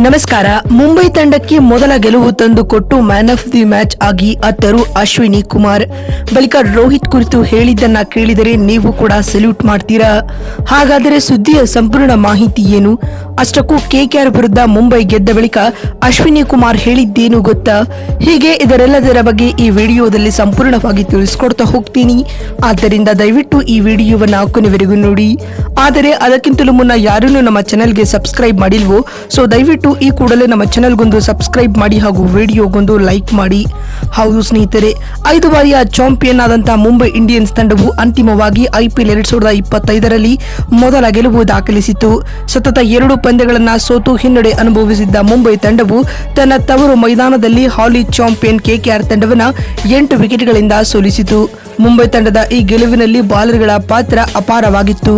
ನಮಸ್ಕಾರ. ಮುಂಬೈ ತಂಡಕ್ಕೆ ಮೊದಲ ಗೆಲುವು ತಂದುಕೊಟ್ಟು ಮ್ಯಾನ್ ಆಫ್ ದಿ ಮ್ಯಾಚ್ ಆಗಿ ಅತ್ತರು ಅಶ್ವಿನಿ ಕುಮಾರ್. ಬಳಿಕ ರೋಹಿತ್ ಕುರಿತು ಹೇಳಿದ್ದನ್ನ ಕೇಳಿದರೆ ನೀವು ಕೂಡ ಸಲ್ಯೂಟ್ ಮಾಡ್ತೀರಾ? ಹಾಗಾದರೆ ಸುದ್ದಿಯ ಸಂಪೂರ್ಣ ಮಾಹಿತಿ ಏನು? ಅಷ್ಟಕ್ಕೂ ಕೆಕೆಆರ್ ವಿರುದ್ಧ ಮುಂಬೈ ಗೆದ್ದ ಬಳಿಕ ಅಶ್ವಿನಿ ಕುಮಾರ್ ಹೇಳಿದ್ದೇನು ಗೊತ್ತಾ? ಹೀಗೆ ಇದರೆಲ್ಲದರ ಬಗ್ಗೆ ಈ ವಿಡಿಯೋದಲ್ಲಿ ಸಂಪೂರ್ಣವಾಗಿ ತಿಳಿಸ್ಕೊಡ್ತಾ ಹೋಗ್ತೀನಿ. ಆದ್ದರಿಂದ ದಯವಿಟ್ಟು ಈ ವಿಡಿಯೋವನ್ನ ಕೊನೆವರೆಗೂ ನೋಡಿ. ಆದರೆ ಅದಕ್ಕಿಂತಲೂ ಮುನ್ನ ಯಾರನ್ನು ನಮ್ಮ ಚಾನೆಲ್ಗೆ ಸಬ್ಸ್ಕ್ರೈಬ್ ಮಾಡಿಲ್ವೋ ಸೊ ದಯವಿಟ್ಟು ಈ ಕೂಡಲೇ ನಮ್ಮ ಚಾನೆಲ್ಗೊಂದು ಸಬ್ಸ್ಕ್ರೈಬ್ ಮಾಡಿ ಹಾಗೂ ವಿಡಿಯೋಗೊಂದು ಲೈಕ್ ಮಾಡಿ. ಹೌದು ಸ್ನೇಹಿತರೆ, 5 ಬಾರಿಯ ಚಾಂಪಿಯನ್ ಆದಂತಹ ಮುಂಬೈ ಇಂಡಿಯನ್ಸ್ ತಂಡವು ಅಂತಿಮವಾಗಿ IPL 2025ರಲ್ಲಿ ಮೊದಲ ಗೆಲುವು ದಾಖಲಿಸಿತು. ಸತತ 2 ಪಂದ್ಯಗಳನ್ನು ಸೋತು ಹಿನ್ನಡೆ ಅನುಭವಿಸಿದ್ದ ಮುಂಬೈ ತಂಡವು ತನ್ನ ತವರು ಮೈದಾನದಲ್ಲಿ ಹಾಲಿ ಚಾಂಪಿಯನ್ KKR ತಂಡವನ್ನು 8 ವಿಕೆಟ್ಗಳಿಂದ ಸೋಲಿಸಿತು. ಮುಂಬೈ ತಂಡದ ಈ ಗೆಲುವಿನಲ್ಲಿ ಬಾಲರ್ಗಳ ಪಾತ್ರ ಅಪಾರವಾಗಿತ್ತು.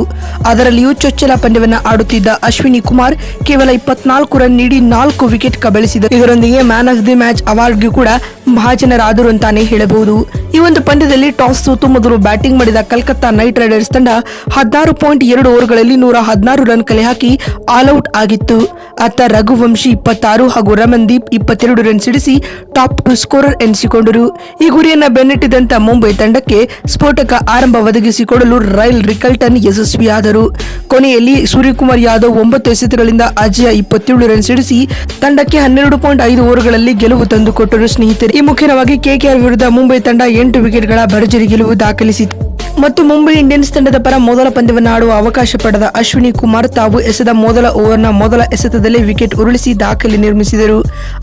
ಅದರಲ್ಲಿಯೂ ಚೊಚ್ಚಲ ಪಂದ್ಯವನ್ನು ಆಡುತ್ತಿದ್ದ ಅಶ್ವಿನಿ ಕುಮಾರ್ ಕೇವಲ 24 ರನ್ ನೀಡಿ 4 ವಿಕೆಟ್ ಕಬಳಿಸಿದರು. ಇದರೊಂದಿಗೆ ಮ್ಯಾನ್ ಆಫ್ ದಿ ಮ್ಯಾಚ್ ಅವಾರ್ಡ್ಗೂ ಕೂಡ ಭಾಜನರಾದರು ಅಂತಾನೆ ಹೇಳಬಹುದು. ಈ ಒಂದು ಪಂದ್ಯದಲ್ಲಿ ಟಾಸ್ ಸೋತು ಮೊದಲು ಬ್ಯಾಟಿಂಗ್ ಮಾಡಿದ ಕಲ್ಕತ್ತಾ ನೈಟ್ ರೈಡರ್ಸ್ ತಂಡ 16.2 ಓವರ್ಗಳಲ್ಲಿ 116 ರನ್ ಕಲೆ ಹಾಕಿ ಆಲ್ಔಟ್ ಆಗಿತ್ತು. ಅತ್ತ ರಘುವಂಶಿ 26 ಹಾಗೂ ರಮನ್ದೀಪ್ 22 ರನ್ ಸಿಡಿಸಿ ಟಾಪ್ 2 ಸ್ಕೋರರ್ ಎನಿಸಿಕೊಂಡರು. ಈ ಗುರಿಯನ್ನ ಬೆನ್ನಟ್ಟಿದಂತ ಮುಂಬೈ ತಂಡಕ್ಕೆ ಸ್ಫೋಟಕ ಆರಂಭ ಒದಗಿಸಿಕೊಡಲು ರೈಲ್ ರಿಕಲ್ಟನ್ ಯಶಸ್ವಿಯಾದರು. ಕೊನೆಯಲ್ಲಿ ಸೂರ್ಯಕುಮಾರ್ ಯಾದವ್ 9 ಎಸೆತಗಳಿಂದ ಅಜಯ 27 ರನ್ ಸಿಡಿಸಿ ತಂಡಕ್ಕೆ 12.5 ಓವರ್ಗಳಲ್ಲಿ ಗೆಲುವು ತಂದುಕೊಟ್ಟರು. ಸ್ನೇಹಿತರೆ, ಈ ಮುಖ್ಯವಾಗಿ KKR ವಿರುದ್ಧ ಮುಂಬೈ ತಂಡ 8 ವಿಕೆಟ್ಗಳ ಭರ್ಜರಿ ಗೆಲುವು ದಾಖಲಿಸಿತು ಮತ್ತು ಮುಂಬೈ ಇಂಡಿಯನ್ಸ್ ತಂಡದ ಪರ ಮೊದಲ ಪಂದ್ಯವನ್ನು ಆಡುವ ಅವಕಾಶ ಪಡೆದ ಅಶ್ವಿನಿ ಕುಮಾರ್ ತಾವು ಎಸೆದ ಮೊದಲ ಓವರ್ನ ಮೊದಲ ಎಸೆತದಲ್ಲೇ ವಿಕೆಟ್ ಉರುಳಿಸಿ ದಾಖಲೆ ನಿರ್ಮಿಸಿದರು.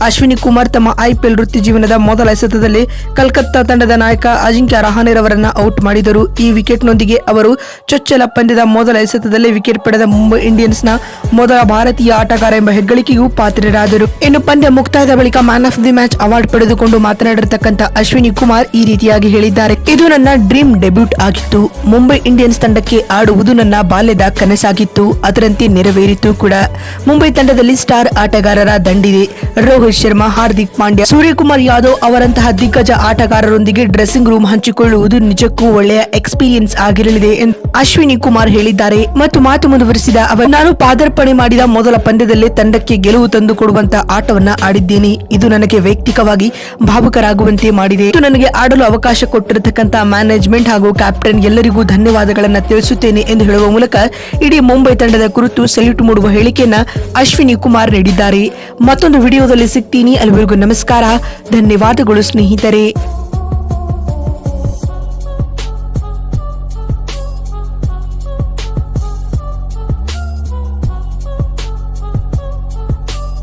ಅಶ್ವಿನಿ ಕುಮಾರ್ ತಮ್ಮ IPL ವೃತ್ತಿ ಜೀವನದ ಮೊದಲ ಎಸೆತದಲ್ಲಿ ಕಲ್ಕತ್ತಾ ತಂಡದ ನಾಯಕ ಅಜಿಂಕ್ಯ ರಹಾನೆರವರನ್ನ ಔಟ್ ಮಾಡಿದರು. ಈ ವಿಕೆಟ್ನೊಂದಿಗೆ ಅವರು ಚೊಚ್ಚಲ ಪಂದ್ಯದ ಮೊದಲ ಎಸೆತದಲ್ಲೇ ವಿಕೆಟ್ ಪಡೆದ ಮುಂಬೈ ಇಂಡಿಯನ್ಸ್ನ ಮೊದಲ ಭಾರತೀಯ ಆಟಗಾರ ಎಂಬ ಹೆಗ್ಗಳಿಕೆಗೂ ಪಾತ್ರರಾದರು. ಇನ್ನು ಪಂದ್ಯ ಮುಕ್ತಾಯದ ಬಳಿಕ man of the match award ಪಡೆದುಕೊಂಡು ಮಾತನಾಡಿರತಕ್ಕಂತ ಅಶ್ವಿನಿ ಕುಮಾರ್ ಈ ರೀತಿಯಾಗಿ ಹೇಳಿದ್ದಾರೆ. ಇದು ನನ್ನ ಡ್ರೀಮ್ ಡೆಬ್ಯೂಟ್ ಆಗಿತ್ತು. ಮುಂಬೈ ಇಂಡಿಯನ್ಸ್ ತಂಡಕ್ಕೆ ಆಡುವುದು ನನ್ನ ಬಾಲ್ಯದ ಕನಸಾಗಿತ್ತು. ಅದರಂತೆ ನೆರವೇರಿತು ಕೂಡ. ಮುಂಬೈ ತಂಡದಲ್ಲಿ ಸ್ಟಾರ್ ಆಟಗಾರರ ದಂಡಿದೆ. ರೋಹಿತ್ ಶರ್ಮಾ, ಹಾರ್ದಿಕ್ ಪಾಂಡ್ಯ, ಸೂರ್ಯಕುಮಾರ್ ಯಾದವ್ ಅವರಂತಹ ದಿಗ್ಗಜ ಆಟಗಾರರೊಂದಿಗೆ ಡ್ರೆಸ್ಸಿಂಗ್ ರೂಮ್ ಹಂಚಿಕೊಳ್ಳುವುದು ನಿಜಕ್ಕೂ ಒಳ್ಳೆಯ ಎಕ್ಸ್ಪೀರಿಯನ್ಸ್ ಆಗಿರಲಿದೆ ಎಂದು ಅಶ್ವಿನಿ ಕುಮಾರ್ ಹೇಳಿದ್ದಾರೆ. ಮತ್ತು ಮಾತು ಮುಂದುವರಿಸಿದ ಅವರು, ನಾನು ಪಾದಾರ್ಪಣೆ ಮಾಡಿದ ಮೊದಲ ಪಂದ್ಯದಲ್ಲೇ ತಂಡಕ್ಕೆ ಗೆಲುವು ತಂದುಕೊಡುವಂತ ಆಟವನ್ನ ಆಡಿದ್ದೇನೆ. ಇದು ನನಗೆ ವೈಯಕ್ತಿಕವಾಗಿ ಭಾವುಕರಾಗುವಂತೆ ಮಾಡಿದೆ. ಇದು ನನಗೆ ಆಡಲು ಅವಕಾಶ ಕೊಟ್ಟಿರತಕ್ಕಂತ ಮ್ಯಾನೇಜ್ಮೆಂಟ್ ಹಾಗೂ ಕ್ಯಾಪ್ಟನ್ ಎಲ್ಲರಿಗೂ ಧನ್ಯವಾದಗಳನ್ನ ತಿಳಿಸುತ್ತೇನೆ ಎಂದು ಹೇಳುವ ಮೂಲಕ ಇಡೀ ಮುಂಬೈ ತಂಡದ ಕುರಿತು ಸಲ್ಯೂಟ್ ಮೂಡುವ ಹೇಳಿಕೆಯನ್ನ ಅಶ್ವಿನಿ ಕುಮಾರ್ ನೀಡಿದ್ದಾರೆ. ಮತ್ತೊಂದು ವಿಡಿಯೋದಲ್ಲಿ ಸಿಗ್ತೀನಿ. ಅಲ್ಲಿವರೆಗೂ ನಮಸ್ಕಾರ, ಧನ್ಯವಾದಗಳು ಸ್ನೇಹಿತರೆ.